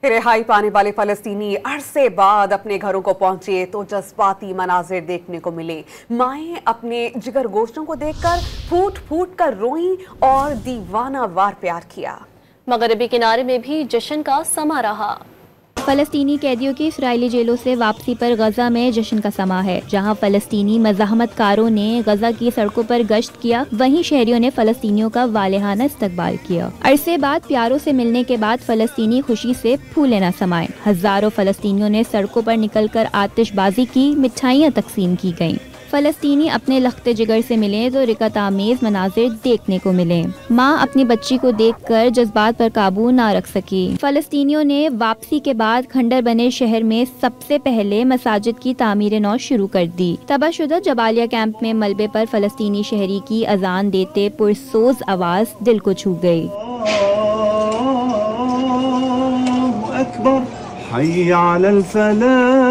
رہائی پانے والے فلسطینی عرصے بعد اپنے گھروں کو پہنچے تو جذباتی مناظر دیکھنے کو ملے۔ مائیں اپنے جگر گوشتوں کو دیکھ کر پھوٹ پھوٹ کر روئیں اور دیوانہ وار پیار کیا۔ مغربی کنارے میں بھی جشن کا سما رہا۔ فلسطینی قیدیوں کی اسرائیلی جیلوں سے واپسی پر غزہ میں جشن کا سما ہے۔ جہاں فلسطینی مزاحمت کاروں نے غزہ کی سڑکوں پر گشت کیا، وہیں شہریوں نے فلسطینیوں کا والہانہ استقبال کیا۔ عرصے بعد پیاروں سے ملنے کے بعد فلسطینی خوشی سے پھولے نہ سمائے۔ ہزاروں فلسطینیوں نے سڑکوں پر نکل کر آتش بازی کی، مٹھائیاں تقسیم کی گئیں۔ فلسطینی اپنے لخت جگر سے ملے تو رکت آمیز مناظر دیکھنے کو ملے۔ ماں اپنی بچی کو دیکھ کر جذبات پر قابو نہ رکھ سکی۔ فلسطینیوں نے واپسی کے بعد کھنڈر بنے شہر میں سب سے پہلے مساجد کی تعمیر نو شروع کر دی۔ تباہ شدہ جبالیہ کیمپ میں ملبے پر فلسطینی شہری کی اذان دیتے پرسوز آواز دل کو چھو گئی۔ حی علی الفلاح۔